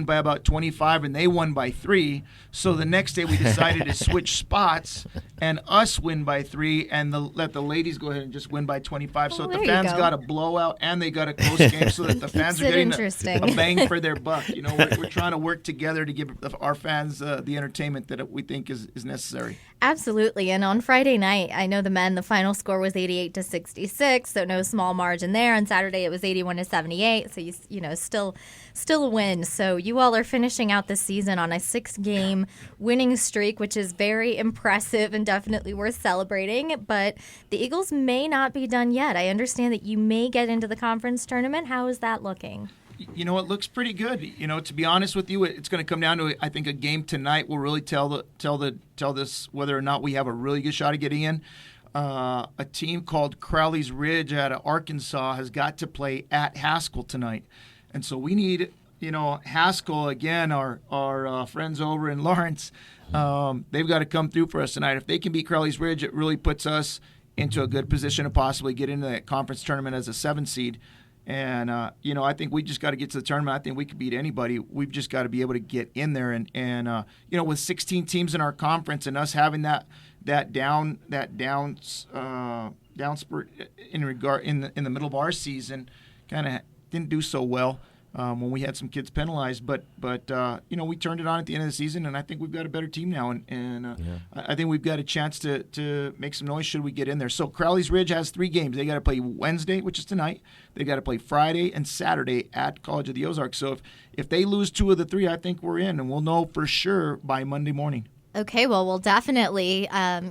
by about 25 and they won by 3. So the next day we decided to switch spots and us win by 3 and let the ladies go ahead and just win by 25. So that the fans got a blowout and they got a close game so that the fans are getting a bang for their buck. You know, we're trying to work together to give our fans the entertainment that we think is necessary. Absolutely. And on Friday night, I know the men, the final score was 88-66, so no small margin there. On Saturday, it was 81-78, so you know, still a win. So you all are finishing out the season on a 6-game winning streak, which is very impressive and definitely worth celebrating. But the Eagles may not be done yet. I understand that you may get into the conference tournament. How is that looking? You know, it looks pretty good. You know, to be honest with you, it's going to come down to, I think, a game tonight will really tell this whether or not we have a really good shot of getting in. A team called Crowley's Ridge out of Arkansas has got to play at Haskell tonight. And so we need, you know, Haskell, again, our friends over in Lawrence, they've got to come through for us tonight. If they can beat Crowley's Ridge, it really puts us into a good position to possibly get into that conference tournament as a 7 seed. And, you know, I think we just got to get to the tournament. I think we could beat anybody. We've just got to be able to get in there. And you know, with 16 teams in our conference and us having that down spurt in the middle of our season, kind of didn't do so well when we had some kids penalized. But you know, we turned it on at the end of the season, and I think we've got a better team now. And I think we've got a chance to make some noise should we get in there. So Crowley's Ridge has 3 games. They got to play Wednesday, which is tonight. They got to play Friday and Saturday at College of the Ozarks. So if they lose 2 of the 3, I think we're in, and we'll know for sure by Monday morning. Okay, well, we'll definitely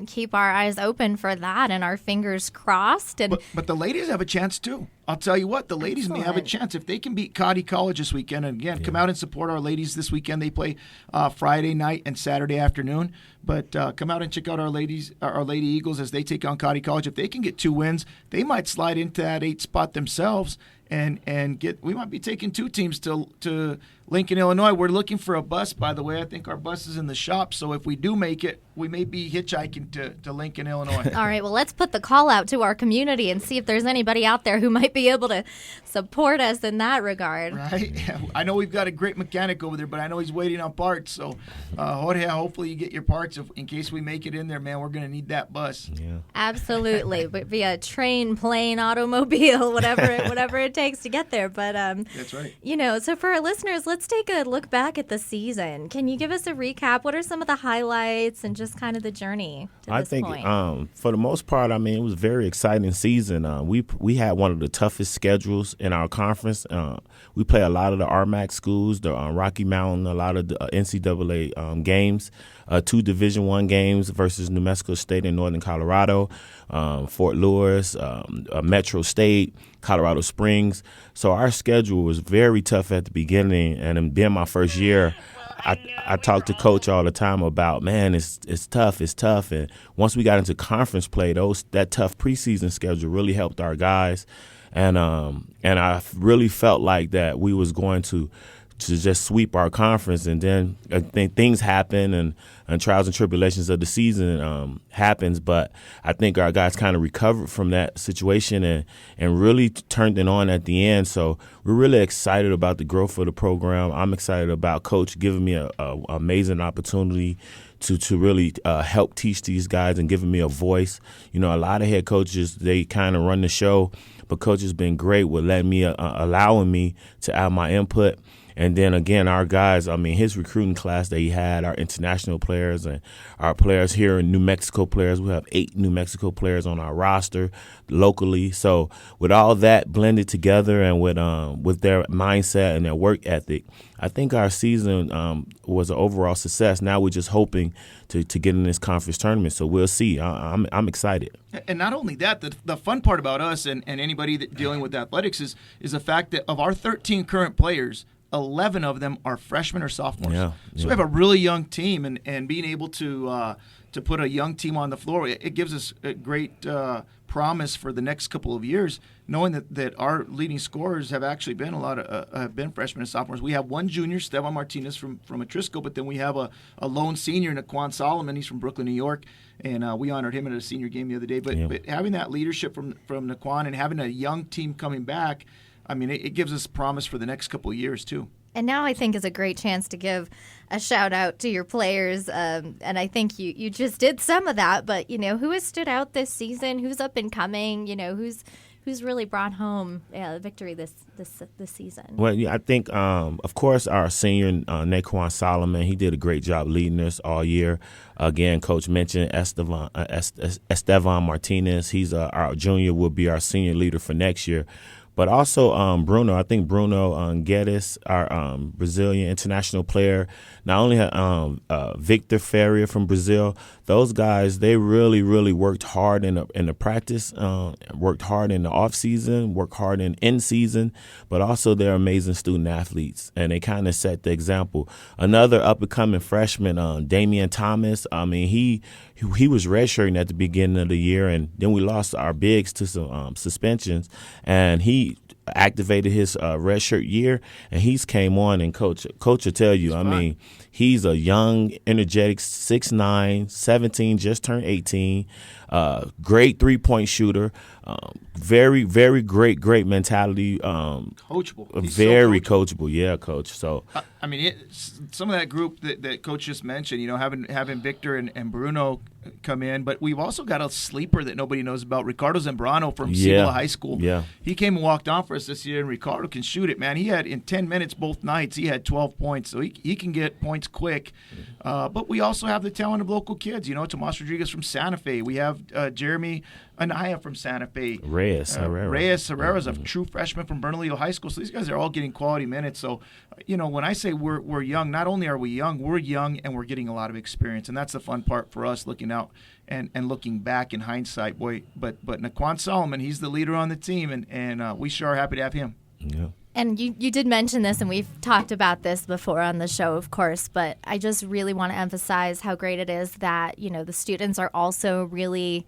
keep our eyes open for that and our fingers crossed. And But the ladies have a chance, too. I'll tell you what, the ladies may have a chance. If they can beat Cotty College this weekend, and again, come out and support our ladies this weekend. They play Friday night and Saturday afternoon. But come out and check out our Lady Eagles as they take on Cotty College. If they can get 2 wins, they might slide into that 8 spot themselves and get. We might be taking 2 teams to Lincoln, Illinois. We're looking for a bus, by the way. I think our bus is in the shop. So if we do make it, we may be hitchhiking to Lincoln, Illinois. All right, well, let's put the call out to our community and see if there's anybody out there who might be able to support us in that regard. Right. I know we've got a great mechanic over there, but I know he's waiting on parts. So, Jorge, hopefully you get your parts in case we make it in there, man. We're going to need that bus. Yeah. Absolutely. Via train, plane, automobile, whatever it takes to get there. But that's right. You know, so for our listeners, let's take a look back at the season. Can you give us a recap? What are some of the highlights and just kind of the journey to this point? I think for the most part, I mean, it was a very exciting season. We had one of the toughest schedules in our conference. We play a lot of the RMAC schools, the Rocky Mountain, a lot of the NCAA games, 2 Division I games versus New Mexico State and Northern Colorado, Fort Lewis, Metro State, Colorado Springs. So our schedule was very tough at the beginning, and then my first year, I talk to Coach all the time about, man, it's tough. And once we got into conference play, that tough preseason schedule really helped our guys, and I really felt like that we was going to just sweep our conference. And then I think things happen and trials and tribulations of the season happens. But I think our guys kind of recovered from that situation and really turned it on at the end. So we're really excited about the growth of the program. I'm excited about Coach giving me a amazing opportunity to really help teach these guys and giving me a voice. You know, a lot of head coaches, they kind of run the show, but Coach has been great with letting me, allowing me to add my input. And then, again, our guys, I mean, his recruiting class that he had, our international players and our players here in New Mexico players. We have 8 New Mexico players on our roster locally. So with all that blended together and with their mindset and their work ethic, I think our season was an overall success. Now we're just hoping to get in this conference tournament. So we'll see. I'm excited. And not only that, the fun part about us and anybody that dealing with athletics is the fact that of our 13 current players, 11 of them are freshmen or sophomores. So we have a really young team, and being able to put a young team on the floor, it gives us a great promise for the next couple of years, knowing that our leading scorers have actually been have been freshmen and sophomores. We have one junior, Stevan Martinez from Atrisco, but then we have a lone senior, Naquan Solomon. He's from Brooklyn, New York, and we honored him at a senior game the other day. But having that leadership from Naquan and having a young team coming back, I mean, it gives us promise for the next couple of years, too. And now I think is a great chance to give a shout out to your players. And I think you just did some of that. But, who has stood out this season? Who's up and coming? Who's really brought home the victory this season? Well, yeah, I think, of course, our senior, Naquan Solomon, he did a great job leading us all year. Again, Coach mentioned Estevan Martinez. He's our junior, will be our senior leader for next year. But also Bruno, I think Bruno Guedes, our Brazilian international player, not only Victor Ferreira from Brazil, those guys, they really, really worked hard in the practice, worked hard in the off season, worked hard in season, but also they're amazing student athletes, and they kind of set the example. Another up and coming freshman, Damian Thomas. I mean, he was redshirting at the beginning of the year, and then we lost our bigs to some suspensions, and he activated his redshirt year, and he's came on, and coach will tell you, I mean, he's a young, energetic 6'9", 17, just turned 18, great three-point shooter, very, very great mentality. Coachable. He's very coachable, yeah, Coach. So I mean, some of that group that Coach just mentioned, having Victor and Bruno come in, but we've also got a sleeper that nobody knows about, Ricardo Zambrano from Española High School. Yeah. He came and walked on for us this year, and Ricardo can shoot it, man. He had, in 10 minutes both nights, he had 12 points, so he can get points quick. But we also have the talent of local kids, Tomas Rodriguez from Santa Fe. We have Jeremy Anaya from Santa Fe. Reyes Herrera is a true freshman from Bernalillo High School. So these guys are all getting quality minutes. So, when I say we're young, not only are we young, we're young and we're getting a lot of experience. And that's the fun part for us, looking out and looking back in hindsight, boy. But Naquan Solomon, he's the leader on the team, and we sure are happy to have him. Yeah. And you did mention this, and we've talked about this before on the show, of course, but I just really want to emphasize how great it is that, the students are also really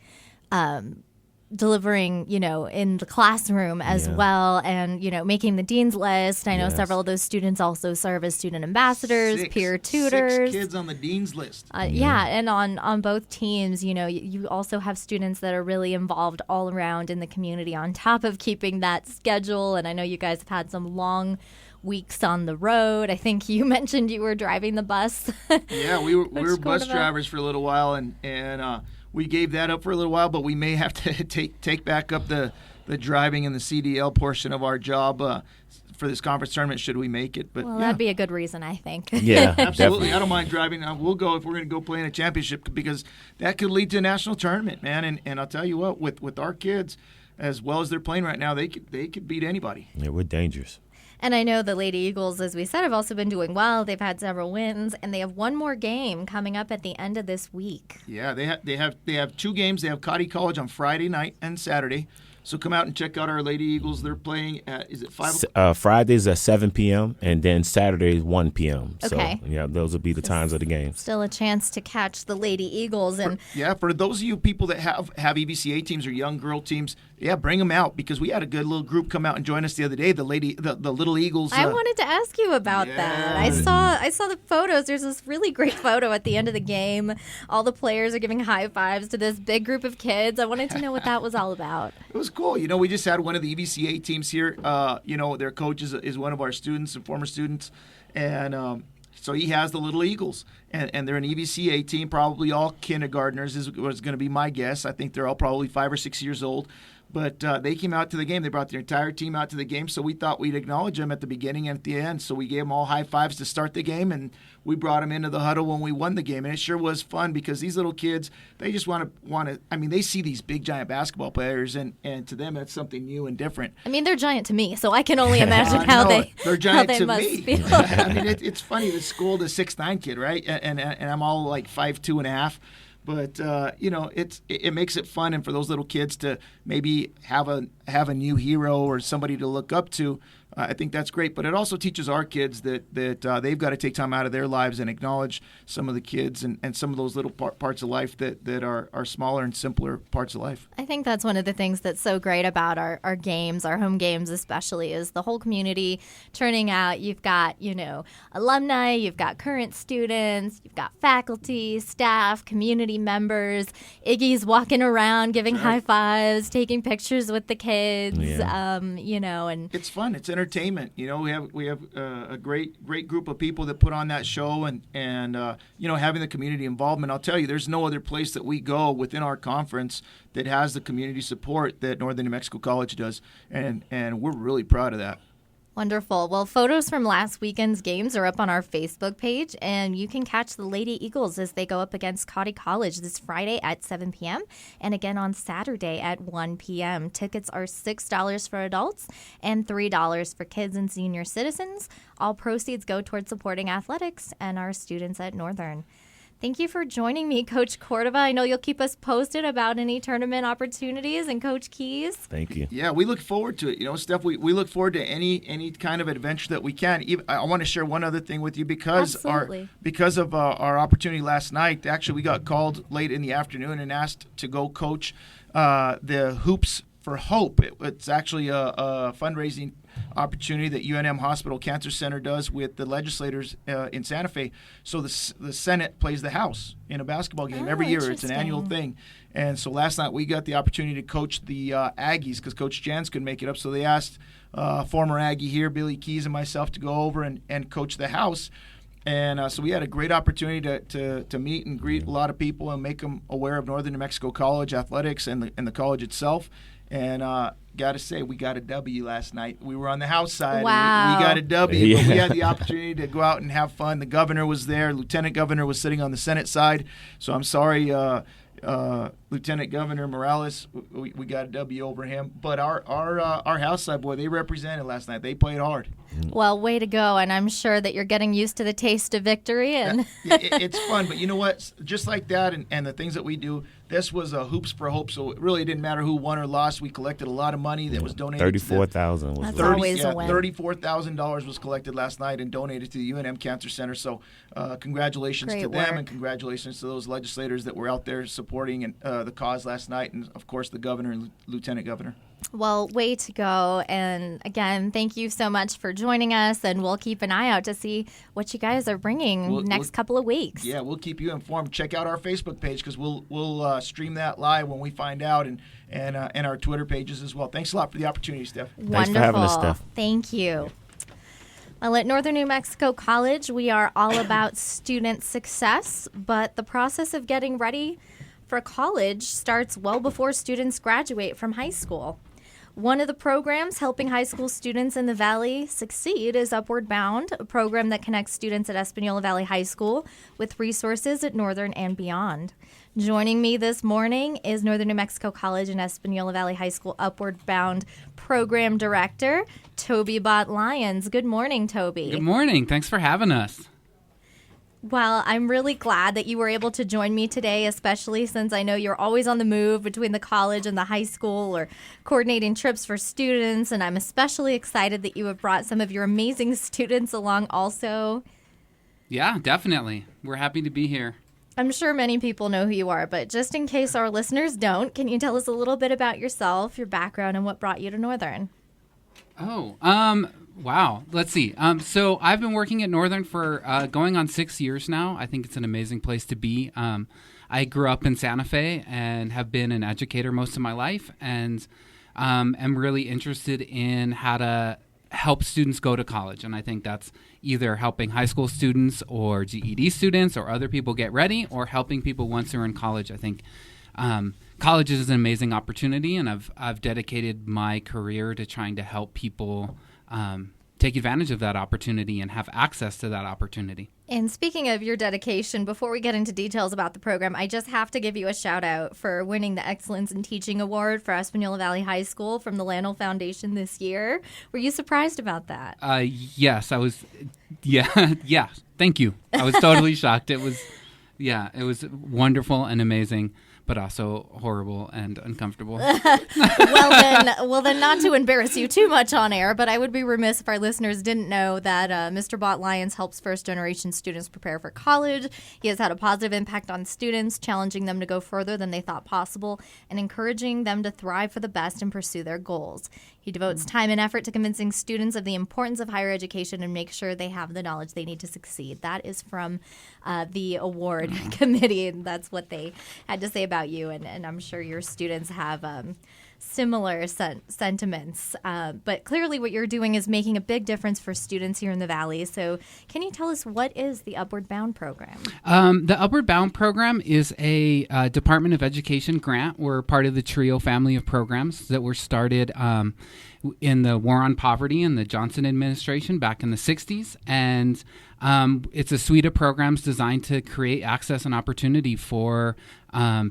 delivering, in the classroom as well, and, making the dean's list. I know several of those students also serve as student ambassadors, peer tutors. 6 kids on the dean's list. Yeah, and on both teams, you also have students that are really involved all around in the community on top of keeping that schedule. And I know you guys have had some long weeks on the road. I think you mentioned you were driving the bus. Yeah, we were bus drivers for a little while, and we gave that up for a little while, but we may have to take back up the driving and the CDL portion of our job for this conference tournament, should we make it. But that'd be a good reason, I think. Yeah, absolutely. definitely. I don't mind driving. We'll go if we're going to go play in a championship, because that could lead to a national tournament, man. And I'll tell you what, with our kids, as well as they're playing right now, they could beat anybody. Yeah, we're dangerous. And I know the Lady Eagles, as we said, have also been doing well. They've had several wins, and they have one more game coming up at the end of this week. Yeah, they have 2 games. They have Cotty College on Friday night and Saturday. So come out and check out our Lady Eagles. They're playing at, is it 5 o'clock? Fridays at 7 p.m. and then Saturdays 1 p.m. Okay. So, yeah, those will be the times of the games. Still a chance to catch the Lady Eagles. And for those of you people that have EVCA teams or young girl teams, bring them out, because we had a good little group come out and join us the other day, the Little Eagles. I wanted to ask you about that. I saw the photos. There's this really great photo at the end of the game. All the players are giving high fives to this big group of kids. I wanted to know what that was all about. It was cool. We just had one of the EVCA teams here. Their coach is one of our students and former students. And so he has the Little Eagles. And they're an EVCA team, probably all kindergartners was going to be my guess. I think they're all probably 5 or 6 years old. But they came out to the game. They brought their entire team out to the game, so we thought we'd acknowledge them at the beginning and at the end. So we gave them all high fives to start the game, and we brought them into the huddle when we won the game. And it sure was fun, because these little kids, they just want to. I mean, they see these big, giant basketball players, and to them that's something new and different. I mean, they're giant to me, so I can only imagine they're giant how they to must me. feel. I mean, it's funny to school the 6'9" kid, right? And I'm all like 5'2" and a half. But it makes it fun, and for those little kids to maybe have a new hero or somebody to look up to, I think that's great. But it also teaches our kids that they've got to take time out of their lives and acknowledge some of the kids and some of those little parts of life that are smaller and simpler parts of life. I think that's one of the things that's so great about our games, our home games especially, is the whole community turning out. You've got, alumni, you've got current students, you've got faculty, staff, community members. Iggy's walking around giving high fives, taking pictures with the kids. kids, and it's fun. It's entertainment. We have a great group of people that put on that show, and having the community involvement. I'll tell you, there's no other place that we go within our conference that has the community support that Northern New Mexico College does, and we're really proud of that. Wonderful. Well, photos from last weekend's games are up on our Facebook page, and you can catch the Lady Eagles as they go up against Cotty College this Friday at 7 p.m. and again on Saturday at 1 p.m. Tickets are $6 for adults and $3 for kids and senior citizens. All proceeds go towards supporting athletics and our students at Northern. Thank you for joining me, Coach Cordova. I know you'll keep us posted about any tournament opportunities, and Coach Keys. Thank you. Yeah, we look forward to it. Steph, we look forward to any kind of adventure that we can. I want to share one other thing with you because of our opportunity last night. Actually, we got called late in the afternoon and asked to go coach the Hoops for Hope. It's actually a fundraising opportunity that UNM Hospital Cancer Center does with the legislators in Santa Fe. So the Senate plays the House in a basketball game every year. It's an annual thing. And so last night we got the opportunity to coach the Aggies because Coach Jans couldn't make it up. So they asked former Aggie here, Billy Keys, and myself to go over and coach the House. And so we had a great opportunity to meet and greet a lot of people and make them aware of Northern New Mexico College athletics and the college itself. And got to say, we got a W last night. We were on the House side. Wow. We got a W, but we had the opportunity to go out and have fun. The governor was there. Lieutenant Governor was sitting on the Senate side. So I'm sorry, Lieutenant Governor Morales, we got a W over him. But our House side, boy, they represented last night. They played hard. Well, way to go, and I'm sure that you're getting used to the taste of victory. And it's fun, but you know what? Just like that and the things that we do, this was a Hoops for Hope, so it really didn't matter who won or lost. We collected a lot of money that was donated. $34,000 was always a win. $34,000 was collected last night and donated to the UNM Cancer Center. So congratulations to them, and congratulations to those legislators that were out there supporting the cause last night, and of course the governor and lieutenant governor. Well, way to go. And again, thank you so much for joining us. And we'll keep an eye out to see what you guys are bringing next couple of weeks. Yeah, we'll keep you informed. Check out our Facebook page because we'll stream that live when we find out, and our Twitter pages as well. Thanks a lot for the opportunity, Steph. Wonderful. Thanks for having us, Steph. Thank you. Well, at Northern New Mexico College, we are all about student success, but the process of getting ready for college starts well before students graduate from high school. One of the programs helping high school students in the Valley succeed is Upward Bound, a program that connects students at Española Valley High School with resources at Northern and beyond. Joining me this morning is Northern New Mexico College and Española Valley High School Upward Bound Program Director, Toby Bott-Lyons. Good morning, Toby. Good morning. Thanks for having us. Well, I'm really glad that you were able to join me today, especially since I know you're always on the move between the college and the high school or coordinating trips for students, and I'm especially excited that you have brought some of your amazing students along also. Yeah, definitely. We're happy to be here. I'm sure many people know who you are, but just in case our listeners don't, can you tell us a little bit about yourself, your background, and what brought you to Northern? Wow. Let's see. So I've been working at Northern for going on 6 years now. I think it's an amazing place to be. I grew up in Santa Fe and have been an educator most of my life, and am really interested in how to help students go to college. And I think that's either helping high school students or GED students or other people get ready, or helping people once they're in college. I think college is an amazing opportunity, and I've dedicated my career to trying to help people take advantage of that opportunity and have access to that opportunity. And speaking of your dedication, before we get into details about the program, I just have to give you a shout out for winning the Excellence in Teaching Award for Española Valley High School from the Lano Foundation this year. Were you surprised about that? Yes, I was. Yeah, yeah. Thank you. I was totally shocked. It was wonderful and amazing, but also horrible and uncomfortable. Well then, not to embarrass you too much on air, but I would be remiss if our listeners didn't know that Mr. Bott-Lyons helps first-generation students prepare for college. He has had a positive impact on students, challenging them to go further than they thought possible and encouraging them to thrive for the best and pursue their goals. He devotes time and effort to convincing students of the importance of higher education and make sure they have the knowledge they need to succeed. That is from the award committee, and that's what they had to say about you. And I'm sure your students have similar sentiments. But clearly what you're doing is making a big difference for students here in the Valley. So can you tell us what is the Upward Bound program? The Upward Bound program is a Department of Education grant. We're part of the TRIO family of programs that were started in the War on Poverty in the Johnson administration back in the 60s. And it's a suite of programs designed to create access and opportunity for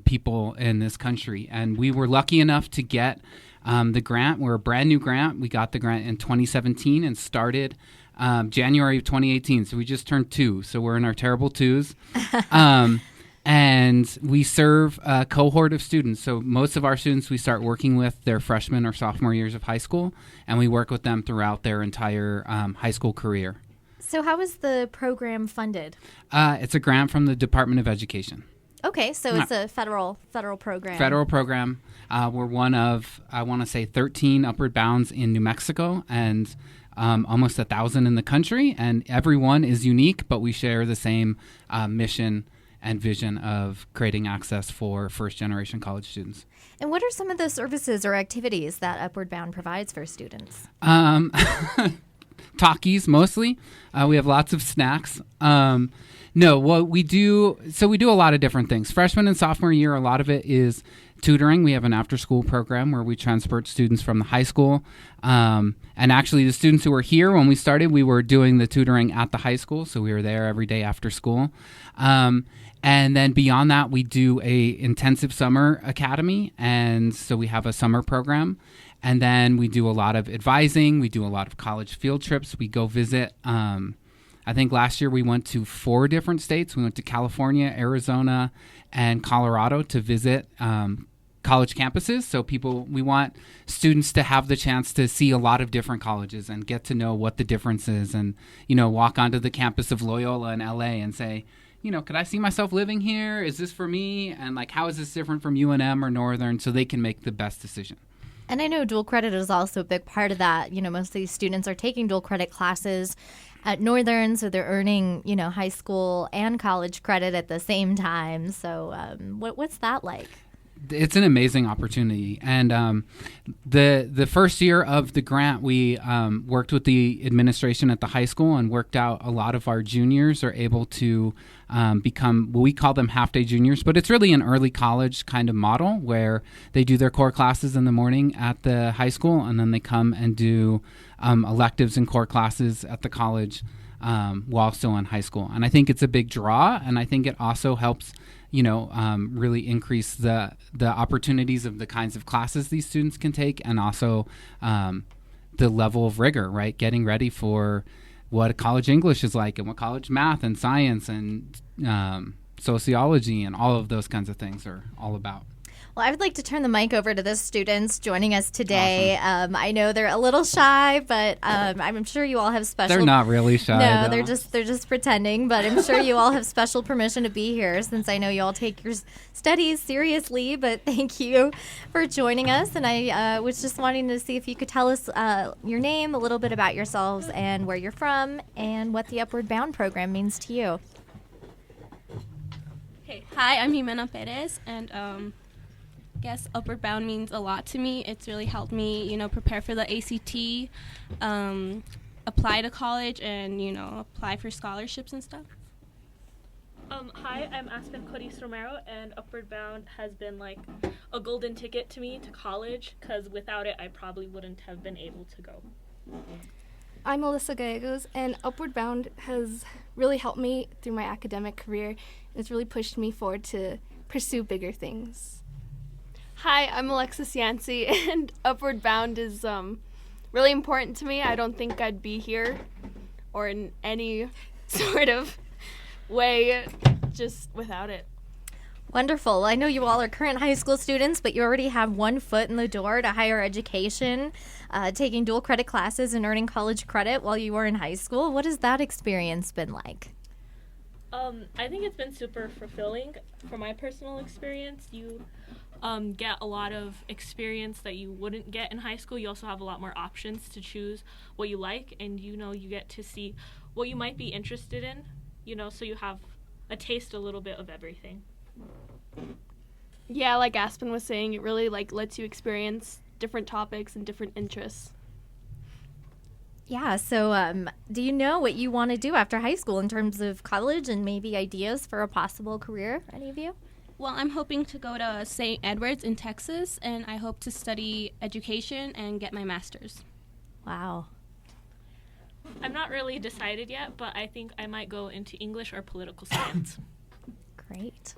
people in this country. And we were lucky enough to get the grant. We're a brand new grant. We got the grant in 2017 and started January of 2018. So we just turned 2. So we're in our terrible 2s. And we serve a cohort of students. So most of our students we start working with their freshman or sophomore years of high school, and we work with them throughout their entire high school career. So how is the program funded? It's a grant from the Department of Education. Okay, so it's a federal program. Federal program. We're one of, I want to say, 13 Upward Bounds in New Mexico and almost 1,000 in the country. And everyone is unique, but we share the same mission and vision of creating access for first-generation college students. And what are some of the services or activities that Upward Bound provides for students? Talkies, mostly. We have lots of snacks. No, what we do, so we do a lot of different things. Freshman and sophomore year, a lot of it is tutoring. We have an after-school program where we transport students from the high school. And actually, the students who were here when we started, we were doing the tutoring at the high school, so we were there every day after school. And then beyond that, we do a intensive summer academy, and so we have a summer program. And then we do a lot of advising. We do a lot of college field trips. We go visit. I think last year we went to 4 different states. We went to California, Arizona, and Colorado to visit college campuses. So we want students to have the chance to see a lot of different colleges and get to know what the difference is, and walk onto the campus of Loyola in LA and say, could I see myself living here? Is this for me? And how is this different from UNM or Northern? So they can make the best decision. And I know dual credit is also a big part of that. Most of these students are taking dual credit classes at Northern, so they're earning, high school and college credit at the same time. So what's that like? It's an amazing opportunity. And the first year of the grant, we worked with the administration at the high school and worked out a lot of our juniors are able to become, well, we call them half-day juniors, but it's really an early college kind of model where they do their core classes in the morning at the high school, and then they come and do electives and core classes at the college while still in high school. And I think it's a big draw, and I think it also helps really increase the opportunities of the kinds of classes these students can take, and also the level of rigor, right? Getting ready for what college English is like, and what college math and science and sociology and all of those kinds of things are all about. Well, I would like to turn the mic over to the students joining us today. Awesome. I know they're a little shy, but I'm sure you all have special. They're not really shy. No, though. they're just pretending. But I'm sure you all have special permission to be here, since I know you all take your studies seriously. But thank you for joining us. And I was just wanting to see if you could tell us your name, a little bit about yourselves, and where you're from, and what the Upward Bound program means to you. Hey, hi, I'm Jimena Perez, and I guess Upward Bound means a lot to me. It's really helped me, prepare for the ACT, apply to college, and, apply for scholarships and stuff. Hi, I'm Aspen Codis Romero, and Upward Bound has been like a golden ticket to me to college, because without it, I probably wouldn't have been able to go. I'm Alyssa Gallegos, and Upward Bound has really helped me through my academic career. It's really pushed me forward to pursue bigger things. Hi, I'm Alexis Yancey, and Upward Bound is really important to me. I don't think I'd be here or in any sort of way just without it. Wonderful. I know you all are current high school students, but you already have one foot in the door to higher education, taking dual credit classes and earning college credit while you were in high school. What has that experience been like? I think it's been super fulfilling. From my personal experience, you get a lot of experience that you wouldn't get in high school. You also have a lot more options to choose what you like, and you get to see what you might be interested in, so you have a taste a little bit of everything. Yeah, like Aspen was saying, it really lets you experience different topics and different interests. Yeah, so do you know what you want to do after high school in terms of college and maybe ideas for a possible career, any of you? Well, I'm hoping to go to St. Edward's in Texas, and I hope to study education and get my master's. Wow. I'm not really decided yet, but I think I might go into English or political science. Great.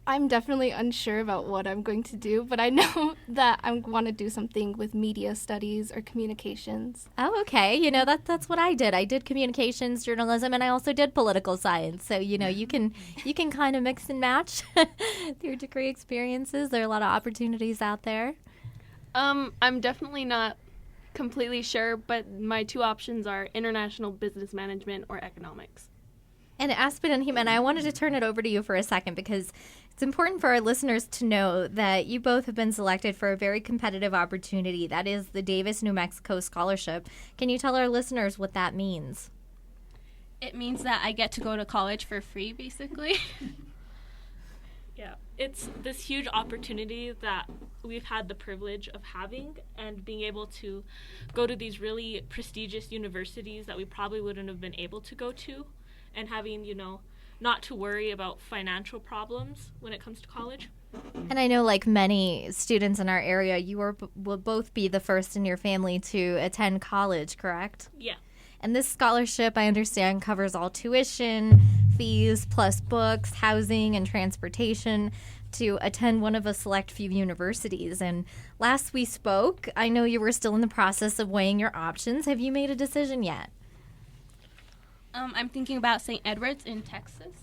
I'm definitely unsure about what I'm going to do, but I know that I want to do something with media studies or communications. Oh, okay. You know, that's what I did. I did communications, journalism, and I also did political science. So, you know, you can kind of mix and match your degree experiences. There are a lot of opportunities out there. I'm definitely not completely sure, but my two options are international business management or economics. And Aspen and Jimena, I wanted to turn it over to you for a second because it's important for our listeners to know that you both have been selected for a very competitive opportunity. That is the Davis, New Mexico Scholarship. Can you tell our listeners what that means? It means that I get to go to college for free, basically. Yeah, it's this huge opportunity that we've had the privilege of having and being able to go to these really prestigious universities that we probably wouldn't have been able to go to, and having, you know, not to worry about financial problems when it comes to college. And I know, like many students in our area, you will both be the first in your family to attend college, correct? Yeah. And this scholarship, I understand, covers all tuition, fees, plus books, housing, and transportation to attend one of a select few universities. And last we spoke, I know you were still in the process of weighing your options. Have you made a decision yet? I'm thinking about St. Edward's in Texas.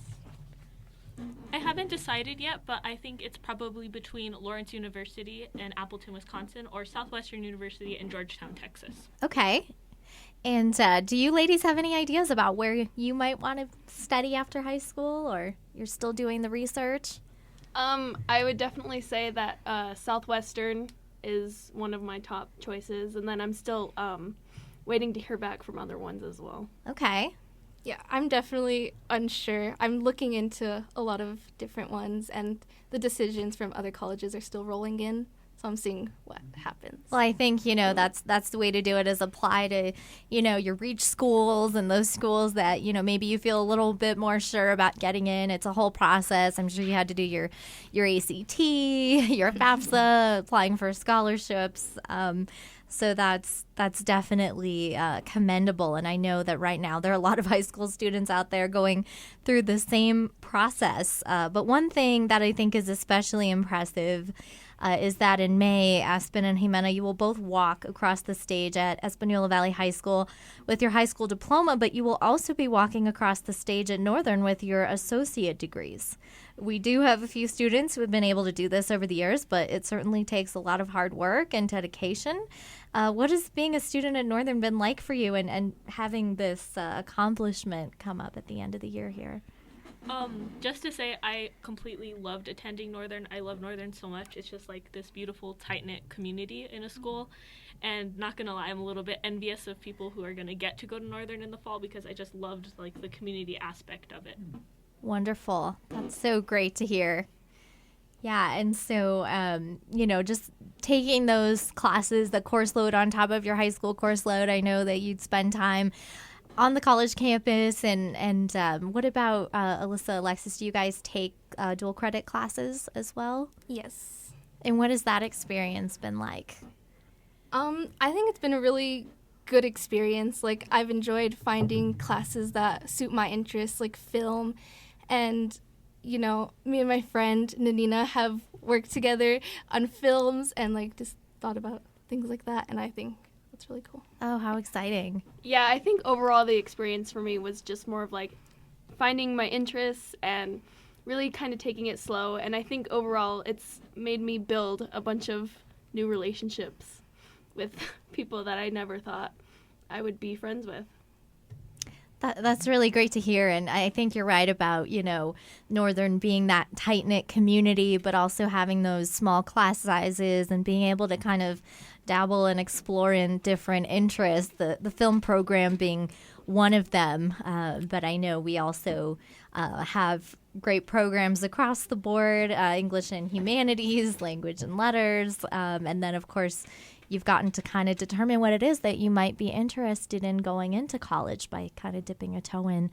I haven't decided yet, but I think it's probably between Lawrence University and Appleton, Wisconsin, or Southwestern University in Georgetown, Texas. Okay. And do you ladies have any ideas about where you might want to study after high school, or you're still doing the research? I would definitely say that Southwestern is one of my top choices, and then I'm still waiting to hear back from other ones as well. Okay. Yeah, I'm definitely unsure. I'm looking into a lot of different ones, and the decisions from other colleges are still rolling in. So I'm seeing what happens. Well, I think, you know, that's the way to do it, is apply to, you know, your reach schools and those schools that, you know, maybe you feel a little bit more sure about getting in. It's a whole process. I'm sure you had to do your ACT, your FAFSA, applying for scholarships. So that's definitely commendable. And I know that right now there are a lot of high school students out there going through the same process. But one thing that I think is especially impressive is that in May, Aspen and Jimena, you will both walk across the stage at Española Valley High School with your high school diploma, but you will also be walking across the stage at Northern with your associate degrees. We do have a few students who have been able to do this over the years, but it certainly takes a lot of hard work and dedication. What has being a student at Northern been like for you, and having this accomplishment come up at the end of the year here? Just to say, I completely loved attending Northern. I love Northern so much. It's just like this beautiful, tight-knit community in a school. And not gonna lie, I'm a little bit envious of people who are gonna get to go to Northern in the fall, because I just loved like the community aspect of it. Wonderful. That's so great to hear. Yeah, and so, you know, just taking those classes, the course load on top of your high school course load, I know that you'd spend time on the college campus. And what about Alyssa, Alexis, do you guys take dual credit classes as well? Yes. And what has that experience been like? I think it's been a really good experience. Like, I've enjoyed finding classes that suit my interests, like film. And, you know, me and my friend Nanina have worked together on films and, like, just thought about things like that. And I think that's really cool. Oh, how exciting. Yeah, I think overall the experience for me was just more of like finding my interests and really kind of taking it slow. And I think overall it's made me build a bunch of new relationships with people that I never thought I would be friends with. That's really great to hear, and I think you're right about, you know, Northern being that tight-knit community, but also having those small class sizes and being able to kind of dabble and explore in different interests, the film program being one of them. But I know we also have great programs across the board, English and humanities, language and letters, and then, of course, you've gotten to kind of determine what it is that you might be interested in going into college by kind of dipping a toe in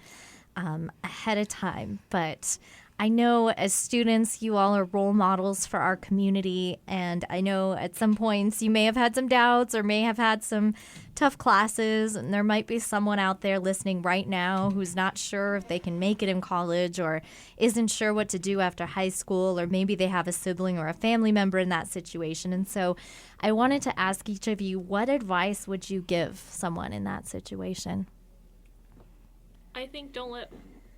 ahead of time. But I know as students, you all are role models for our community, and I know at some points you may have had some doubts or may have had some tough classes, and there might be someone out there listening right now who's not sure if they can make it in college or isn't sure what to do after high school, or maybe they have a sibling or a family member in that situation. And so I wanted to ask each of you, what advice would you give someone in that situation? I think don't let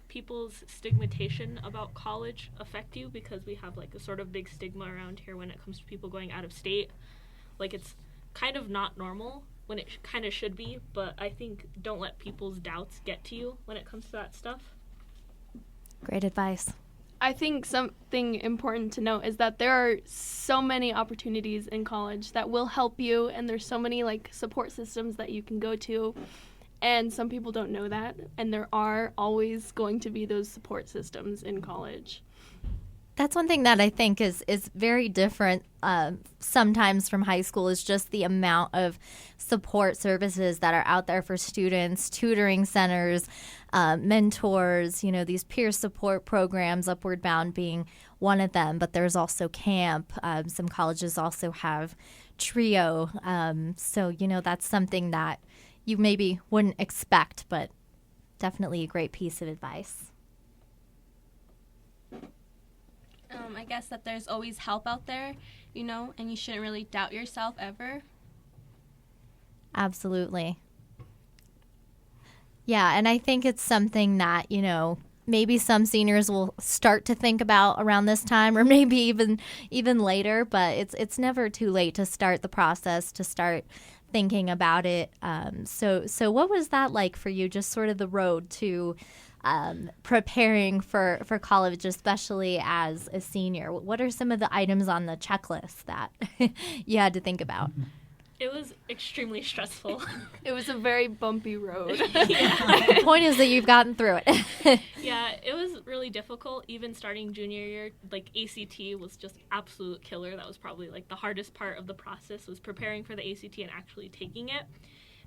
people's stigmatization about college affect you, because we have like a sort of big stigma around here when it comes to people going out of state. Like, it's kind of not normal when it kind of should be, but I think don't let people's doubts get to you when it comes to that stuff. Great advice. I think something important to note is that there are so many opportunities in college that will help you, and there's so many like support systems that you can go to. And some people don't know that, and there are always going to be those support systems in college. That's one thing that I think is very different sometimes from high school, is just the amount of support services that are out there for students, tutoring centers, mentors, these peer support programs, Upward Bound being one of them. But there's also camp. Some colleges also have TRIO. So, that's something that you maybe wouldn't expect, but definitely a great piece of advice. I guess that there's always help out there, and you shouldn't really doubt yourself ever. Absolutely. Yeah, and I think it's something that, maybe some seniors will start to think about around this time, or maybe even later, but it's never too late to start the process, to start thinking about it. So what was that like for you, just sort of the road to preparing for college, especially as a senior? What are some of the items on the checklist that you had to think about? It was extremely stressful. It was a very bumpy road. The point is that you've gotten through it. Yeah, it was really difficult. Even starting junior year, like ACT was just absolute killer. That was probably like the hardest part of the process, was preparing for the ACT and actually taking it.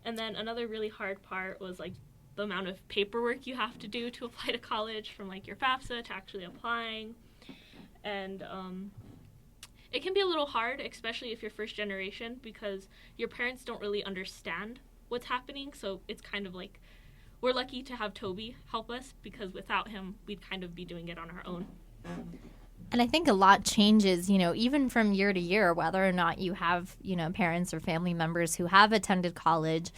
And then another really hard part was like the amount of paperwork you have to do to apply to college, from like your FAFSA to actually applying. And it can be a little hard, especially if you're first generation, because your parents don't really understand what's happening. So it's kind of like, we're lucky to have Toby help us, because without him, we'd kind of be doing it on our own. And I think a lot changes, even from year to year, whether or not you have, parents or family members who have attended college.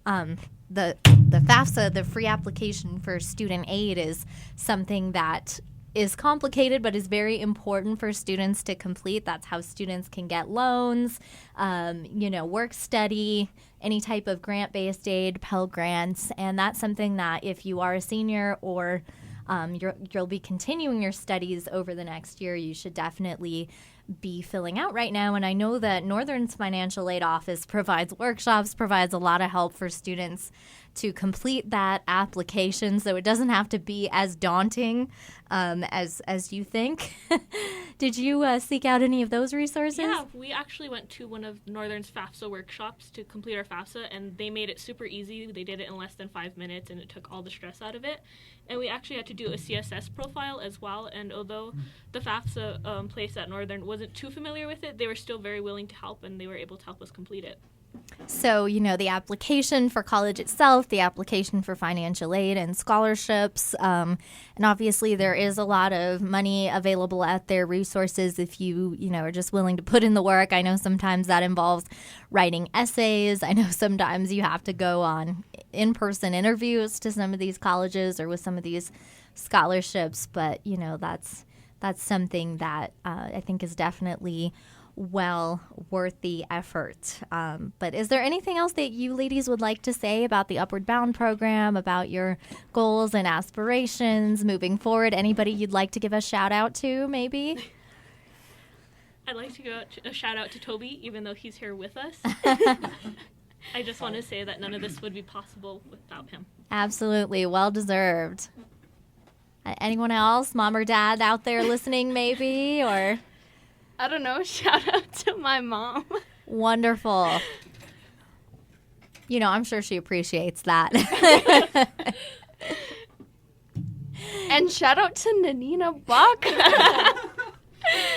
The FAFSA, the free application for student aid, is something that is complicated but is very important for students to complete. That's how students can get loans, work study, any type of grant-based aid, Pell Grants. And that's something that if you are a senior or you'll be continuing your studies over the next year, you should definitely be filling out right now. And I know that Northern's Financial Aid Office provides workshops, provides a lot of help for students to complete that application, so it doesn't have to be as daunting as you think. Did you seek out any of those resources? Yeah, we actually went to one of Northern's FAFSA workshops to complete our FAFSA, and they made it super easy. They did it in less than 5 minutes, and it took all the stress out of it. And we actually had to do a CSS profile as well, and although the FAFSA place at Northern wasn't too familiar with it, they were still very willing to help, and they were able to help us complete it. So, the application for college itself, the application for financial aid and scholarships, and obviously there is a lot of money available out there, resources, if you, are just willing to put in the work. I know sometimes that involves writing essays. I know sometimes you have to go on in-person interviews to some of these colleges or with some of these scholarships, but, that's something that I think is definitely well worth the effort. But is there anything else that you ladies would like to say about the Upward Bound program, about your goals and aspirations moving forward? Anybody you'd like to give a shout out to, maybe? I'd like to give a shout out to Toby, even though he's here with us. I just want to say that none of this would be possible without him. Absolutely. Well deserved. Anyone else? Mom or dad out there listening, maybe? Or... I don't know, shout out to my mom. Wonderful. I'm sure she appreciates that. And shout out to Nanina Bach.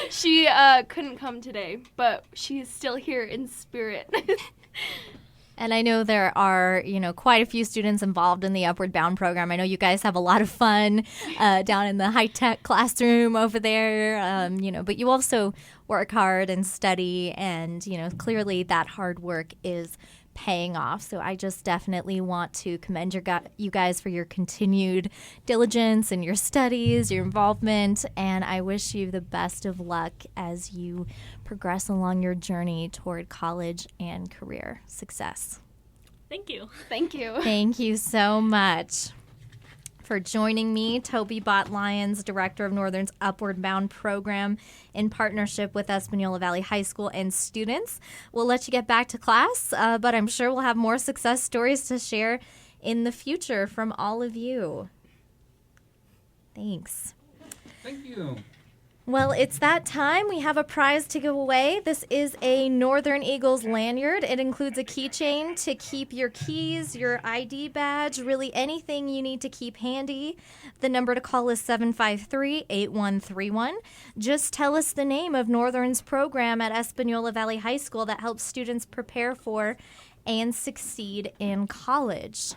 She couldn't come today, but she is still here in spirit. And I know there are, quite a few students involved in the Upward Bound program. I know you guys have a lot of fun down in the high-tech classroom over there, but you also work hard and study, and, clearly that hard work is paying off. So I just definitely want to commend you guys for your continued diligence and your studies, your involvement, and I wish you the best of luck as you progress along your journey toward college and career success. Thank you. Thank you. Thank you so much for joining me, Toby Bott-Lyons, Director of Northern's Upward Bound program, in partnership with Española Valley High School and students. We'll let you get back to class, but I'm sure we'll have more success stories to share in the future from all of you. Thanks. Thank you. Well, it's that time. We have a prize to give away. This is a Northern Eagles lanyard. It includes a keychain to keep your keys, your ID badge, really anything you need to keep handy. The number to call is 753-8131. Just tell us the name of Northern's program at Española Valley High School that helps students prepare for and succeed in college.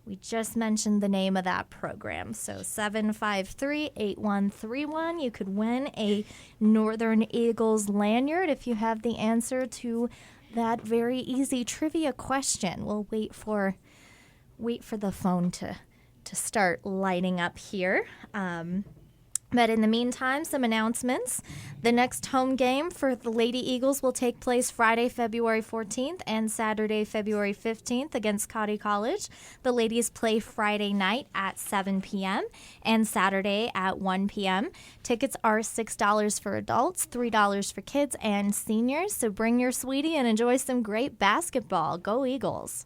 We just mentioned the name of that program. So 753-8131. You could win a Northern Eagles lanyard if you have the answer to that very easy trivia question. We'll wait for the phone to start lighting up here. But in the meantime, some announcements. The next home game for the Lady Eagles will take place Friday, February 14th and Saturday, February 15th against Cody College. The ladies play Friday night at 7 p.m. and Saturday at 1 p.m. Tickets are $6 for adults, $3 for kids and seniors. So bring your sweetie and enjoy some great basketball. Go Eagles.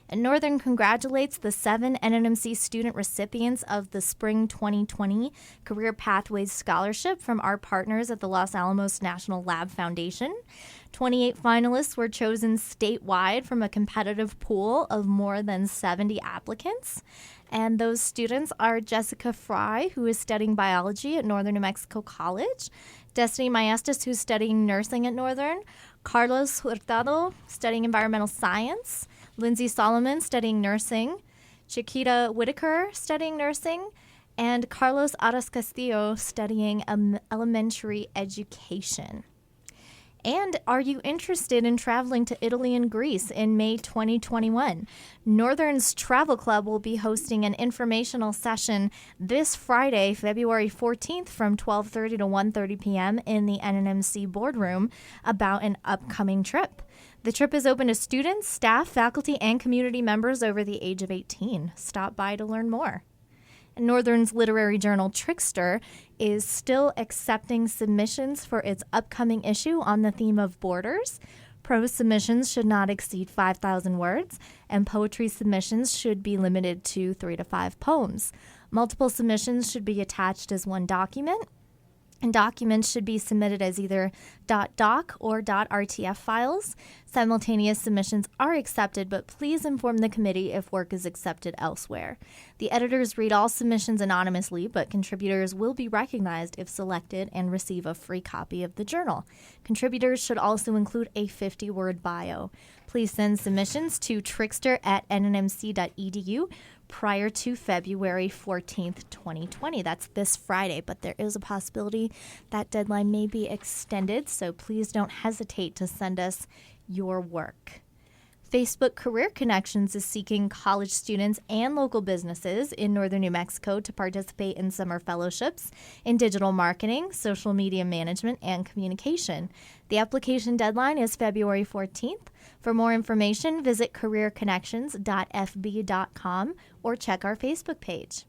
And Northern congratulates the 7 NNMC student recipients of the Spring 2020 Career Pathways Scholarship from our partners at the Los Alamos National Lab Foundation. 28 finalists were chosen statewide from a competitive pool of more than 70 applicants. And those students are Jessica Fry, who is studying biology at Northern New Mexico College, Destiny Maestas, who's studying nursing at Northern, Carlos Hurtado, studying environmental science, Lindsay Solomon, studying nursing, Chiquita Whitaker, studying nursing, and Carlos Aras Castillo, studying elementary education. And are you interested in traveling to Italy and Greece in May 2021? Northern's Travel Club will be hosting an informational session this Friday, February 14th from 12:30 to 1:30 p.m. in the NNMC boardroom about an upcoming trip. The trip is open to students, staff, faculty, and community members over the age of 18. Stop by to learn more. Northern's literary journal Trickster is still accepting submissions for its upcoming issue on the theme of borders. Prose submissions should not exceed 5,000 words, and poetry submissions should be limited to 3 to 5 poems. Multiple submissions should be attached as one document, and documents should be submitted as either .doc or .rtf files. Simultaneous submissions are accepted, but please inform the committee if work is accepted elsewhere. The editors read all submissions anonymously, but contributors will be recognized if selected and receive a free copy of the journal. Contributors should also include a 50-word bio. Please send submissions to trickster@nnmc.edu prior to February 14th, 2020. That's this Friday, but there is a possibility that deadline may be extended, so please don't hesitate to send us your work. Facebook Career Connections is seeking college students and local businesses in northern New Mexico to participate in summer fellowships in digital marketing, social media management, and communication. The application deadline is February 14th. For more information, visit careerconnections.fb.com or check our Facebook page.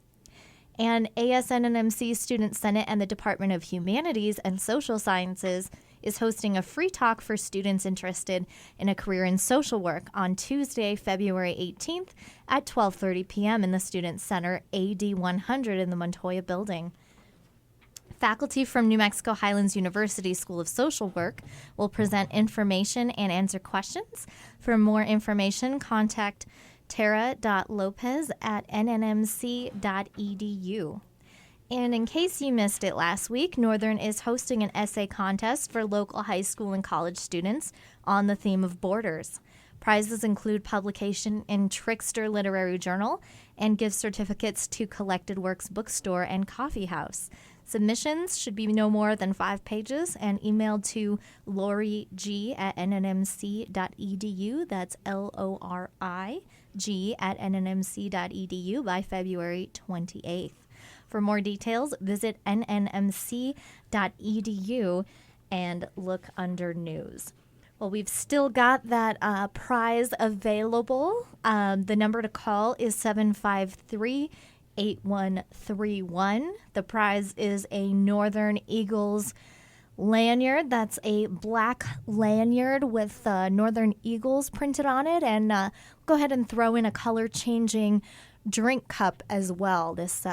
And ASNNMC Student Senate and the Department of Humanities and Social Sciences is hosting a free talk for students interested in a career in social work on Tuesday, February 18th at 12:30 p.m. in the Student Center AD 100 in the Montoya building. Faculty from New Mexico Highlands University School of Social Work will present information and answer questions. For more information, contact tara.lopez@nnmc.edu. And in case you missed it last week, Northern is hosting an essay contest for local high school and college students on the theme of borders. Prizes include publication in Trickster Literary Journal and gift certificates to Collected Works Bookstore and Coffee House. Submissions should be no more than 5 pages and emailed to lorrig@nnmc.edu. That's LORIG@nnmc.edu by February 28th. For more details, visit nnmc.edu and look under news. Well, we've still got that prize available. The number to call is 753-8131. The prize is a Northern Eagles lanyard. That's a black lanyard with Northern Eagles printed on it. And go ahead and throw in a color-changing drink cup as well. This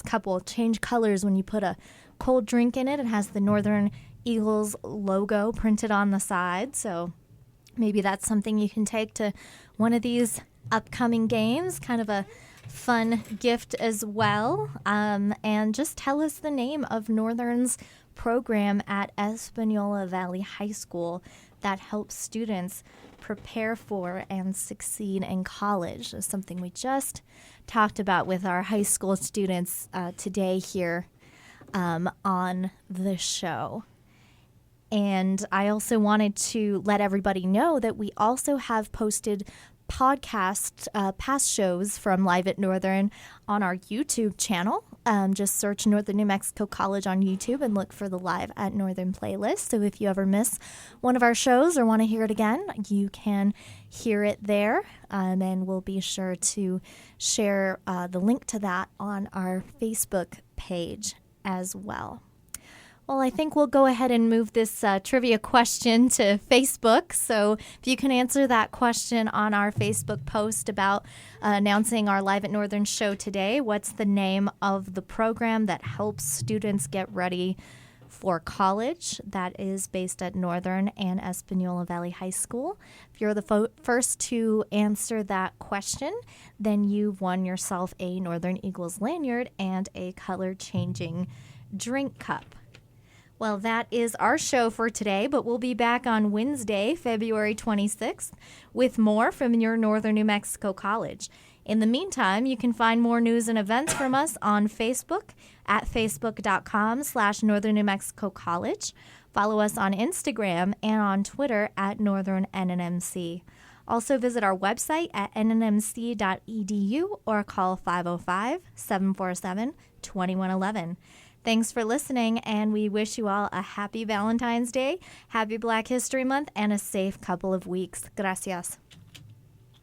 cup will change colors when you put a cold drink in it. It has the Northern Eagles logo printed on the side, so maybe that's something you can take to one of these upcoming games, kind of a fun gift as well. And just tell us the name of Northern's program at Española Valley High School that helps students prepare for and succeed in college. It's something we just talked about with our high school students today here on the show. And I also wanted to let everybody know that we also have posted past shows from Live at Northern on our YouTube channel. Just search Northern New Mexico College on YouTube and look for the Live at Northern playlist. So if you ever miss one of our shows or want to hear it again, you can hear it there. And we'll be sure to share the link to that on our Facebook page as well. Well, I think we'll go ahead and move this trivia question to Facebook. So if you can answer that question on our Facebook post about announcing our Live at Northern show today, what's the name of the program that helps students get ready for college that is based at Northern and Española Valley High School? If you're the first to answer that question, then you've won yourself a Northern Eagles lanyard and a color-changing drink cup. Well, that is our show for today, but we'll be back on Wednesday, February 26th, with more from your Northern New Mexico College. In the meantime, you can find more news and events from us on Facebook at facebook.com/Northern New Mexico College. Follow us on Instagram and on Twitter at Northern NNMC. Also visit our website at nnmc.edu or call 505-747-2111. Thanks for listening, and we wish you all a happy Valentine's Day, happy Black History Month, and a safe couple of weeks. Gracias.